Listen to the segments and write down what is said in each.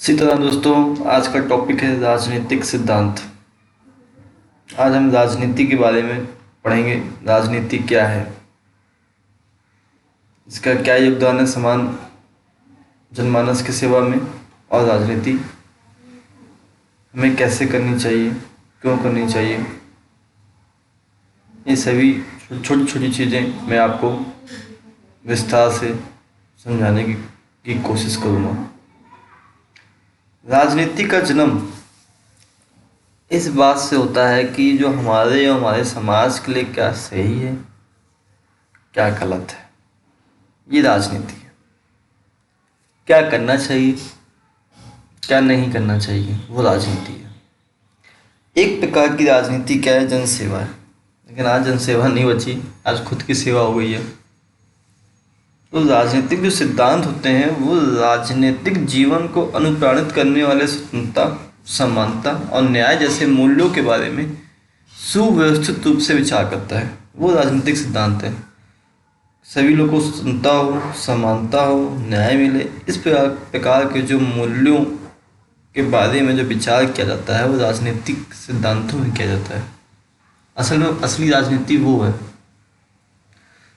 सीताराम दोस्तों, आज का टॉपिक है राजनीतिक सिद्धांत। आज हम राजनीति के बारे में पढ़ेंगे। राजनीति क्या है, इसका क्या योगदान है समान जनमानस की सेवा में, और राजनीति हमें कैसे करनी चाहिए, क्यों करनी चाहिए। ये सभी छोटी छोटी चीज़ें मैं आपको विस्तार से समझाने की कोशिश करूँगा। राजनीति का जन्म इस बात से होता है कि जो हमारे और हमारे समाज के लिए क्या सही है, क्या गलत है, ये राजनीति है। क्या करना चाहिए, क्या नहीं करना चाहिए, वो राजनीति है। एक प्रकार की राजनीति क्या है, जनसेवा है। लेकिन आज जनसेवा नहीं बची, आज खुद की सेवा हो गई है। तो राजनीतिक जो सिद्धांत होते हैं वो राजनीतिक जीवन को अनुप्राणित करने वाले स्वतंत्रता, समानता और न्याय जैसे मूल्यों के बारे में सुव्यवस्थित रूप से विचार करता है। वो राजनीतिक सिद्धांत है। सभी लोगों को स्वतंत्रता हो, समानता हो, न्याय मिले, इस प्रकार के जो मूल्यों के बारे में जो विचार किया जाता है वो राजनीतिक सिद्धांतों में किया जाता है। असल में असली राजनीति वो है,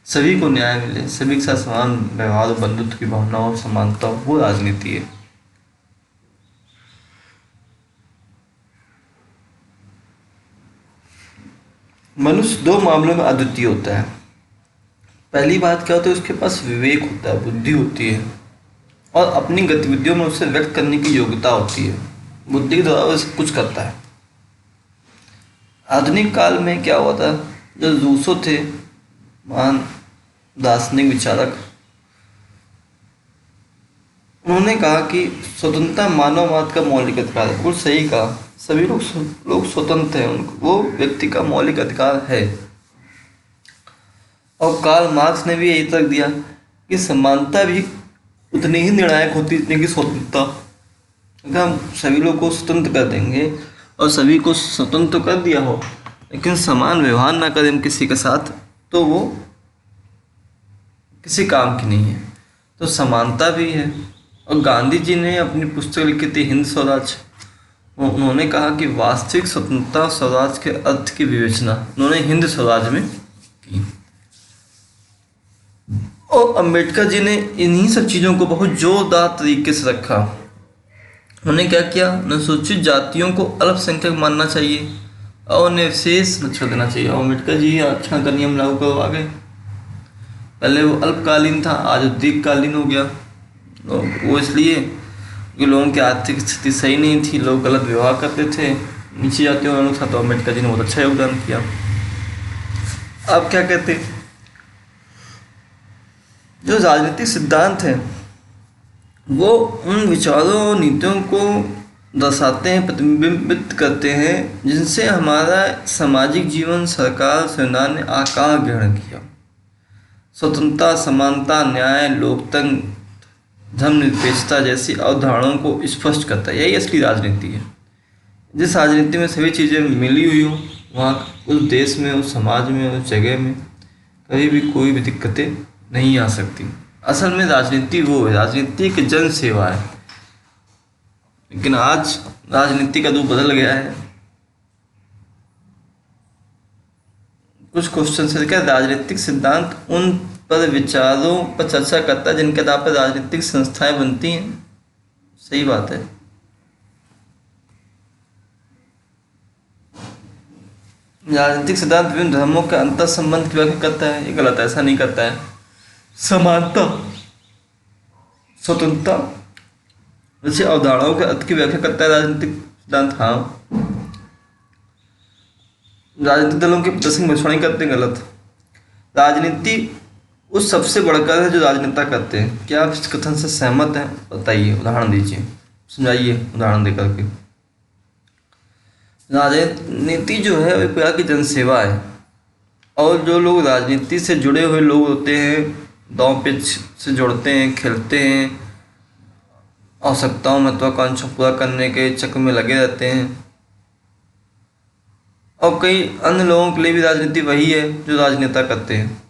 सभी को न्याय मिले, सभी के साथ समान व्यवहार और बंधुत्व की भावना और समानता हो, वो राजनीति है। मनुष्य दो मामलों में अद्वितीय होता है। पहली बात क्या होती है, उसके पास विवेक होता है, बुद्धि होती है और अपनी गतिविधियों में उसे व्यक्त करने की योग्यता होती है। बुद्धि के द्वारा वह सब कुछ करता है। आधुनिक काल में क्या हुआ था, जो रूसो थे, महान दार्शनिक विचारक, उन्होंने कहा कि स्वतंत्रता मानववाद का मौलिक अधिकार है। बिल्कुल सही कहा, सभी लोग स्वतंत्र हैं, उनको वो व्यक्ति का मौलिक अधिकार है। और कार्ल मार्क्स ने भी यही तर्क दिया कि समानता भी उतनी ही निर्णायक होती है जितनी कि स्वतंत्रता। अगर हम सभी लोग को स्वतंत्र कर देंगे और सभी को स्वतंत्र कर दिया हो लेकिन समान व्यवहार ना करें किसी के साथ, तो वो किसी काम की नहीं है। तो समानता भी है। और गांधी जी ने अपनी पुस्तक लिखी थी हिंद स्वराज, उन्होंने कहा कि वास्तविक स्वतंत्रता और स्वराज के अर्थ की विवेचना उन्होंने हिंद स्वराज में की। और अम्बेडकर जी ने इन्हीं सब चीज़ों को बहुत जोरदार तरीके से रखा। उन्होंने क्या किया, अनुसूचित जातियों को अल्पसंख्यक मानना चाहिए और उन्हें विशेष रक्षा देना चाहिए। और अम्बेडकर जी आरक्षण का नियम लागू करवा गए। पहले वो अल्पकालीन था, आज दीर्घकालीन हो गया। वो इसलिए कि लोगों की आर्थिक स्थिति सही नहीं थी, लोग गलत व्यवहार करते थे, नीचे जातियों वालों के साथ। तो अम्बेडकर जी ने बहुत अच्छा योगदान किया। आप क्या कहते, जो राजनीतिक सिद्धांत हैं वो उन विचारों और नीतियों को दर्शाते हैं, प्रतिबिंबित करते हैं जिनसे हमारा सामाजिक जीवन, सरकार, संविधान ने आकार ग्रहण किया। स्वतंत्रता, समानता, न्याय, लोकतंत्र, धर्मनिरपेक्षता जैसी अवधारणाओं को स्पष्ट करता है। यही असली राजनीति है। जिस राजनीति में सभी चीज़ें मिली हुई हो, वहाँ उस देश में, उस समाज में, उस जगह में कभी भी कोई भी दिक्कतें नहीं आ सकती। असल में राजनीति वो है, राजनीति एक जन सेवा है। लेकिन आज राजनीति का रूप बदल गया है। कुछ क्वेश्चन से क्या, राजनीतिक सिद्धांत उन पर विचारों पर चर्चा करता है जिनके आधार पर राजनीतिक संस्थाएं बनती हैं। सही बात है। राजनीतिक सिद्धांत विभिन्न धर्मों के अंतर संबंध की व्याख्या करता है, ये गलत है, ऐसा नहीं करता है। समानता, स्वतंत्रता जैसे अवधारणाओं के अर्थ की व्याख्या करता है राजनीतिक सिद्धांत। हाँ, राजनीतिक दलों के प्रदर्शन भविष्यवाणी करते हैं, गलत। राजनीति उस सबसे बढ़कर है जो राजनेता करते हैं। क्या आप इस कथन से सहमत हैं? बताइए, उदाहरण दीजिए, समझाइए उदाहरण देकर के। राजनीति जो है वो एक प्रकार की जनसेवा है। और जो लोग राजनीति से जुड़े हुए लोग होते हैं, दांव पेच से जुड़ते हैं, खेलते हैं, आवश्यकताओं, महत्वाकांक्षा पूरा करने के चक्कर में लगे रहते हैं। और कई अन्य लोगों के लिए भी राजनीति वही है जो राजनेता करते हैं।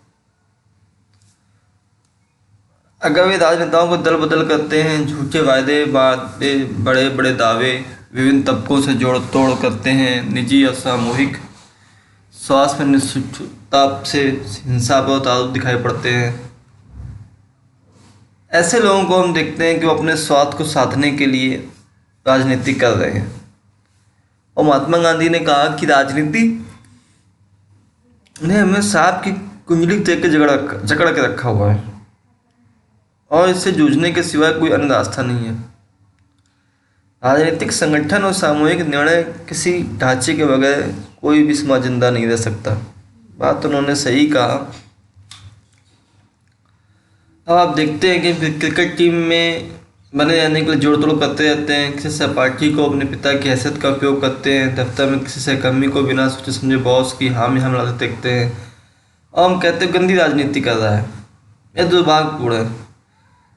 अगर वे राजनेताओं को दल बदल करते हैं, झूठे वायदे बड़े बड़े दावे, विभिन्न तबकों से जोड़ तोड़ करते हैं, निजी और सामूहिक स्वास्थ्य में निष्ठुरता से हिंसा पर आरोप दिखाई पड़ते हैं, ऐसे लोगों को हम देखते हैं कि वो अपने स्वार्थ को साधने के लिए राजनीति कर रहे हैं। और महात्मा गांधी ने कहा कि राजनीति ने हमें सांप की कुंडली देख के जकड़ के रखा हुआ है और इससे जूझने के सिवाय कोई अन्य रास्ता नहीं है। राजनीतिक संगठन और सामूहिक निर्णय किसी ढांचे के बगैर कोई भी समाज जिंदा नहीं रह सकता। बात तो उन्होंने सही कहा। अब आप देखते हैं कि क्रिकेट टीम में बने रहने के लिए जोड़ तोड़ करते रहते हैं, किसी सहपाठी को अपने पिता की हैसियत का उपयोग करते हैं, दफ्तर में किसी सहकर्मी को बिना सोचे समझे बॉस की हामी हम लाते देखते हैं और हम कहते हैं गंदी राजनीति कर रहा है। यह दुर्भाग्यपूर्ण है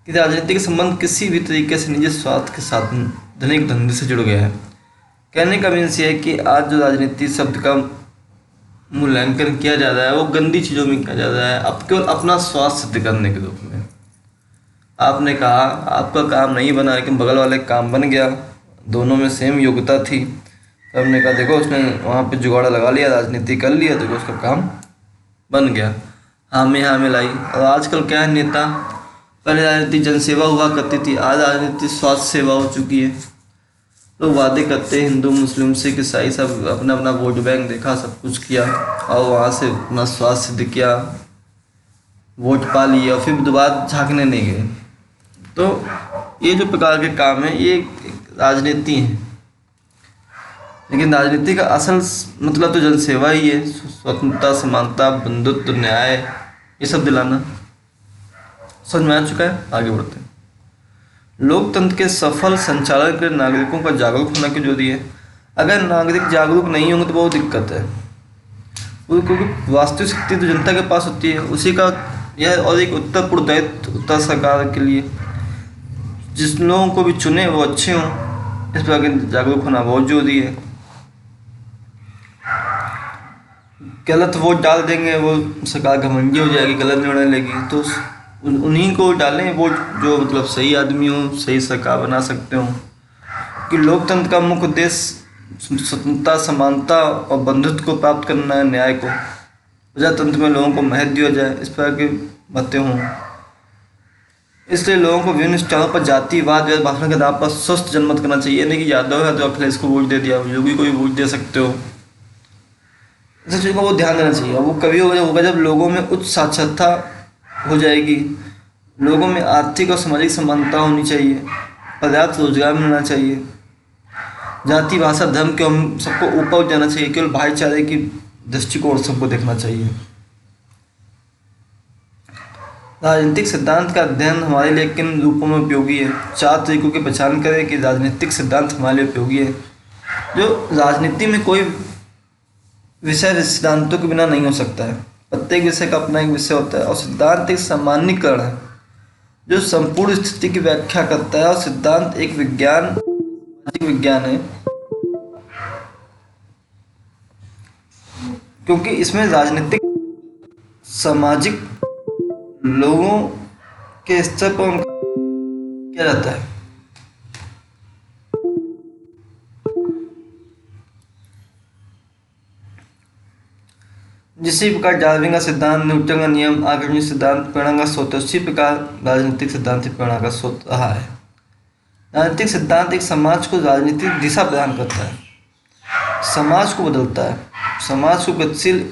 कि राजनीति का संबंध किसी भी तरीके से निजी स्वार्थ के साथ धनिक धंधे से जुड़ गया है। कहने का मीन्स ये है कि आज जो राजनीति शब्द का मूल्यांकन किया जा रहा है वो गंदी चीज़ों में किया जा रहा है, अब केवल अपना स्वार्थ सिद्ध करने के रूप में। आपने कहा आपका काम नहीं बना लेकिन बगल वाले काम बन गया, दोनों में सेम योग्यता थी, तो हमने कहा देखो उसने वहाँ पे जुगाड़ा लगा लिया, राजनीति कर लिया, देखो उसका काम बन गया, हाँ में लाई। और आजकल क्या है, नेता पहले राजनीति जनसेवा हुआ करती थी, आज राजनीति स्वास्थ्य सेवा हो चुकी है। लोग वादे करते हैं हिंदू मुस्लिम सिख ईसाई सब अपना अपना वोट बैंक देखा, सब कुछ किया और वहाँ से अपना स्वास्थ्य सिद्ध किया, वोट पा लिया और फिर दोबारा झांकने नहीं गए। तो ये जो प्रकार के काम है ये राजनीति है, लेकिन राजनीति का असल मतलब तो जनसेवा ही है, स्वतंत्रता, समानता, बंधुत्व, न्याय, ये सब दिलाना। समझ में आ चुका है, आगे बढ़ते हैं। लोकतंत्र के सफल संचालन के लिए नागरिकों का जागरूक होना की जरूरी है। अगर नागरिक जागरूक नहीं होंगे तो बहुत दिक्कत है, क्योंकि वास्तविक शक्ति तो जनता के पास होती है, उसी का यह और एक उत्तर दायित्व उत्तर सरकार के लिए, जिस लोगों को भी चुने वो अच्छे हों, इस पर जागरूक होना बहुत जरूरी है। गलत वोट डाल देंगे वो सरकार घमंडी हो जाएगी, गलत निर्णय लेगी, तो उन्हीं को डालें वोट जो मतलब सही आदमी हो, सही सरकार बना सकते हो। कि लोकतंत्र का मुख्य उद्देश्य स्वतंत्रता, समानता और बंधुत्व को प्राप्त करना है, न्याय को। प्रजातंत्र में लोगों को महत्व दिया जाए, इस प्रकार की बातें हों। इसलिए लोगों को विभिन्न स्थानों पर जातिवाद या भाषण के आधार पर स्वस्थ जनमत करना चाहिए, नहीं कि यादव है तो अखिलेश को वोट दे दिया, योगी को भी वोट दे सकते हो। इस चीज़ को वो ध्यान देना चाहिए। वो कभी होगा जब लोगों में उच्च साक्षरता हो जाएगी, लोगों में आर्थिक और सामाजिक समानता होनी चाहिए, पर्याप्त रोजगार मिलना चाहिए, जाति भाषा धर्म के हम सबको ऊपर उठ जाना चाहिए, केवल भाईचारे की दृष्टिकोण सबको देखना चाहिए। राजनीतिक सिद्धांत का अध्ययन हमारे लिए किन रूपों में उपयोगी है? 4 तरीकों की पहचान करें कि राजनीतिक सिद्धांत हमारे लिए उपयोगी है। जो राजनीति में कोई विषय सिद्धांतों के बिना नहीं हो सकता है, प्रत्येक विषय का अपना एक विषय होता है, और सिद्धांत एक सामान्यीकरण है जो संपूर्ण स्थिति की व्याख्या करता है, और सिद्धांत एक विज्ञान, सामाजिक विज्ञान है, क्योंकि इसमें राजनीतिक, सामाजिक लोगों के स्तर पर क्या जाता है। जिसी प्रकार डार्विन का सिद्धांत, न्यूटन का नियम, आकर्षण सिद्धांत प्रेरणा का स्रोत, उसी प्रकार राजनीतिक सिद्धांत प्रेरणा का स्रोत रहा है। राजनीतिक सिद्धांत एक समाज को राजनीतिक दिशा प्रदान करता है, समाज को बदलता है, समाज को गतिशील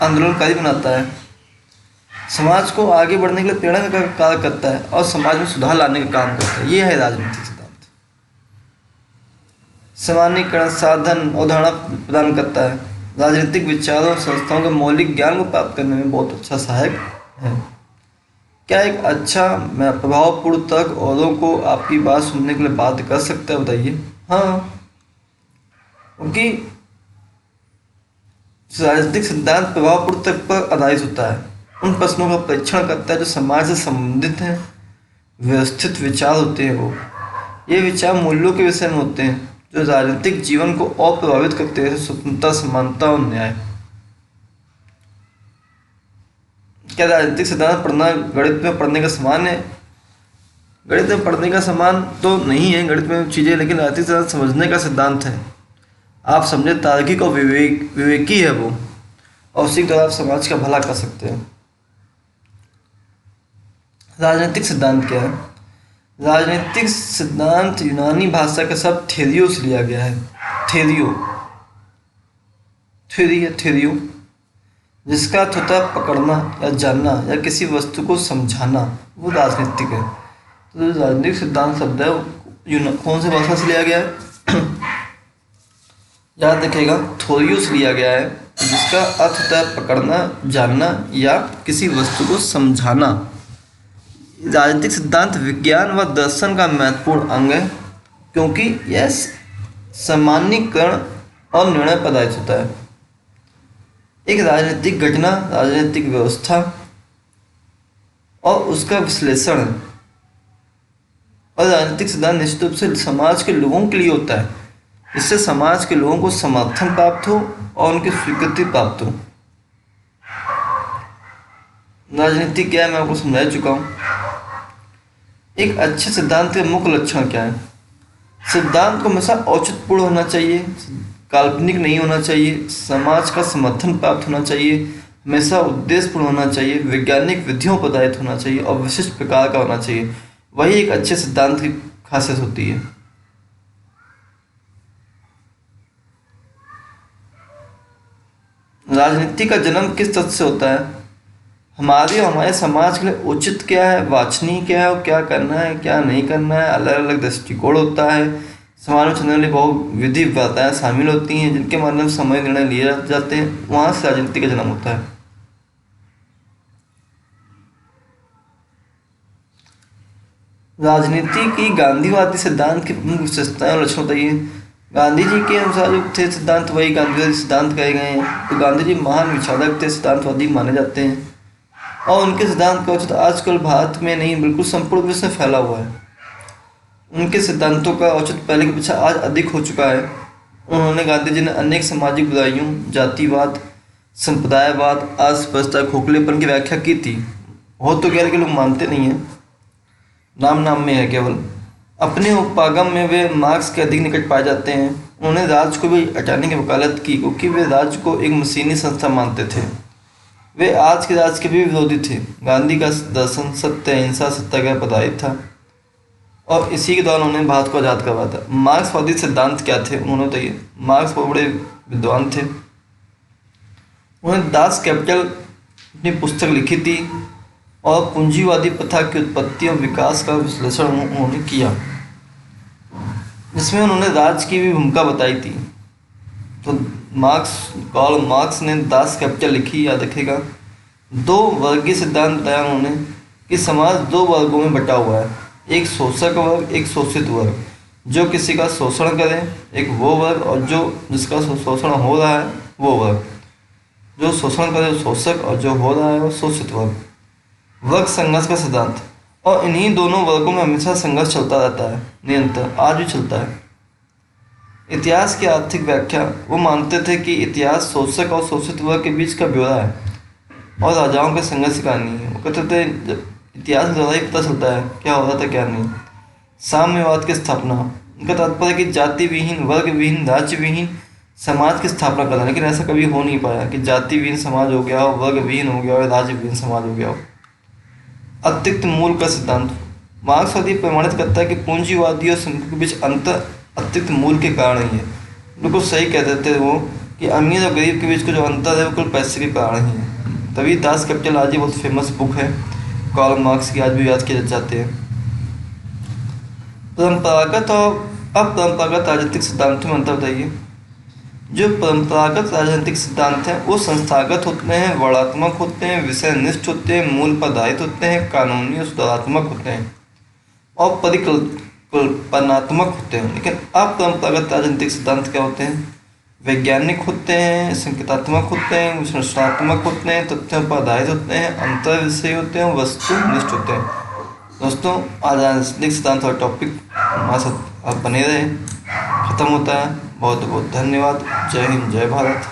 आंदोलनकारी बनाता है, समाज को आगे बढ़ने के लिए प्रेरणा का कार्य करता है और समाज में सुधार लाने का काम करता है। ये है राजनीतिक सिद्धांत। सामान्यीकरण, साधन, अवधारणा प्रदान करता है, राजनीतिक विचारों और संस्थाओं के मौलिक ज्ञान को प्राप्त करने में बहुत अच्छा सहायक है। क्या एक अच्छा प्रभावपूर्ण तर्क औरों को आपकी बात सुनने के लिए बाध्य कर सकता है? बताइए। हाँ, क्योंकि राजनीतिक सिद्धांत प्रभावपूर्ण तर्क पर आधारित होता है, उन प्रश्नों का परीक्षण करता है जो समाज से संबंधित हैं, व्यवस्थित विचार होते हैं। वो ये विचार मूल्यों के विषय में होते हैं जो राजनीतिक जीवन को और प्रभावित करते हैं, स्वतंत्रता, समानता और न्याय। क्या राजनीतिक सिद्धांत पढ़ना गणित में पढ़ने का समान है? गणित में पढ़ने का समान तो नहीं है गणित में चीज़ें, लेकिन राजनीतिक सिद्धांत समझने का सिद्धांत है। आप समझे, तार्किक और विवेकी है वो, और उसी के द्वारा आप समाज का भला कर सकते हैं। राजनीतिक सिद्धांत क्या है? राजनीतिक सिद्धांत यूनानी भाषा का शब्द थेरियो से लिया गया है। थेरियो, जिसका अर्थ होता है पकड़ना या जानना या किसी वस्तु को समझाना, वो राजनीतिक है। तो जो राजनीतिक सिद्धांत शब्द है वो कौन सी भाषा से लिया गया है? याद रखिएगा, थोरियो से लिया गया है, जिसका अर्थ होता है पकड़ना, जानना या किसी वस्तु को समझाना। राजनीतिक सिद्धांत विज्ञान व दर्शन का महत्वपूर्ण अंग है, क्योंकि यह सामान्यीकरण और निर्णय पर आधारित होता है। एक राजनीतिक घटना, राजनीतिक व्यवस्था और उसका विश्लेषण है। और राजनीतिक सिद्धांत निश्चित रूप से समाज के लोगों के लिए होता है, इससे समाज के लोगों को समर्थन प्राप्त हो और उनकी स्वीकृति प्राप्त हो। राजनीति क्या है मैं आपको समझा चुका हूँ। एक अच्छे सिद्धांत के मुख्य लक्षण क्या है? सिद्धांत को हमेशा औचित्यपूर्ण होना चाहिए, काल्पनिक नहीं होना चाहिए, समाज का समर्थन प्राप्त होना चाहिए, हमेशा उद्देश्यपूर्ण होना चाहिए, वैज्ञानिक विधियों पर आधारित होना चाहिए और विशिष्ट प्रकार का होना चाहिए। वही एक अच्छे सिद्धांत की खासियत होती है। राजनीति का जन्म किस तथ्य से होता है? हमारे और हमारे समाज के लिए उचित क्या है, वांछनीय क्या है और क्या करना है क्या नहीं करना है, अलग अलग दृष्टिकोण होता है। समाज में चलने वाली बहुत विधि व्यवस्थाएं शामिल होती हैं, जिनके माध्यम से समय निर्णय लिए जाते हैं। वहाँ से राजनीति का जन्म होता है। राजनीति की गांधीवादी सिद्धांत की प्रमुख विशेषताएं और लक्षण बताइए। गांधी जी के अनुसार जो थे सिद्धांत वही गांधीवादी सिद्धांत कहे गए हैं। तो गांधी जी महान विचारक थे, सिद्धांतवादी माने जाते हैं, और उनके सिद्धांत का औचित्य आजकल भारत में नहीं बिल्कुल संपूर्ण विश्व में फैला हुआ है। उनके सिद्धांतों का औचित्य पहले की अपेक्षा आज अधिक हो चुका है। उन्होंने गांधी जी ने अनेक सामाजिक बुराइयों, जातिवाद, संप्रदायवाद, अस्पृश्यता, खोखलेपन की व्याख्या की थी। हो तो क्या, लेकिन लोग मानते नहीं हैं, नाम में है केवल। अपने उपागम में वे मार्क्स के अधिक निकट पाए जाते हैं। उन्होंने राज्य को भी हटाने की वकालत की, क्योंकि वे राज्य को एक मशीनी संस्था मानते थे। वे आज के राज्य के भी विरोधी थे। गांधी का दर्शन सत्य, अहिंसा, सत्याग्रह पर आधारित था, और इसी के दौरान उन्होंने भारत को आज़ाद करवाया था। मार्क्सवादी सिद्धांत क्या थे उन्होंने बताइए। मार्क्स बहुत बड़े विद्वान थे। उन्होंने दास कैपिटल अपनी पुस्तक लिखी थी, और पूंजीवादी प्रथा की उत्पत्ति और विकास का विश्लेषण उन्होंने किया, जिसमें उन्होंने राज्य की भी भूमिका बताई थी। तो कार्ल मार्क्स ने दास कैपिटल लिखी, याद रखेगा। दो वर्गीय सिद्धांत बताया उन्होंने कि समाज दो वर्गों में बटा हुआ है, एक शोषक वर्ग, एक शोषित वर्ग। जो किसी का शोषण करे एक वो वर्ग, और जो जिसका शोषण हो रहा है वो वर्ग। जो शोषण करे वो शोषक, और जो हो रहा है वो शोषित वर्ग। वर्ग संघर्ष का सिद्धांत, और इन्हीं दोनों वर्गों में हमेशा संघर्ष चलता रहता है, निरंतर, आज भी चलता है। इतिहास की आर्थिक व्याख्या, वो मानते थे कि इतिहास शोषक और शोषित वर्ग के बीच का ब्यौरा है और राजाओं के संघर्ष की कहानी है। वो कहते थे इतिहास के द्वारा ही पता चलता है क्या हो रहा था क्या नहीं। साम्यवाद की स्थापना, उनका तात्पर्य कि जाति विहीन, वर्ग विहीन, राज्य विहीन समाज की स्थापना करना, लेकिन ऐसा कभी हो नहीं पाया कि जाति विहीन समाज हो गया हो, वर्ग विहीन हो गया हो, राज्य विहीन समाज हो गया हो। अतिरिक्त मूल का सिद्धांत, मार्क्सवादी प्रमाणित करता है कि पूंजीवादी और श्रमिकों के बीच अंतर अतिरिक्त मूल के कारण ही है। बिल्कुल सही कहते थे वो कि अमीर और गरीब के बीच का जो अंतर है वो कुल पैसे के कारण ही है। तभी दास कैपिटल आज ही बहुत फेमस बुक है, कार्ल मार्क्स की, आज भी याद किए जाते हैं। परंपरागत और अपरंपरागत राजनीतिक सिद्धांतों में अंतर बताइए। जो परंपरागत राजनीतिक सिद्धांत हैं वो संस्थागत होते हैं, वर्णात्मक होते हैं, विषयनिष्ठ होते हैं, मूल पर आधारित होते हैं, कानूनी और सुधारात्मक होते हैं और परिकल्पनात्मक होते हैं। लेकिन अपरंपरागत राजनीतिक सिद्धांत क्या होते हैं? वैज्ञानिक होते हैं, संकेतात्मक होते हैं, विश्लेषणात्मक होते हैं, तथ्यों पर आधारित होते हैं, अंतर विषय होते हैं, वस्तुनिष्ठ होते हैं। दोस्तों, आज राजनीतिक सिद्धांत और टॉपिक हमारे साथ आप बने रहे। खत्म होता है। बहुत बहुत धन्यवाद। जय हिंद, जय भारत।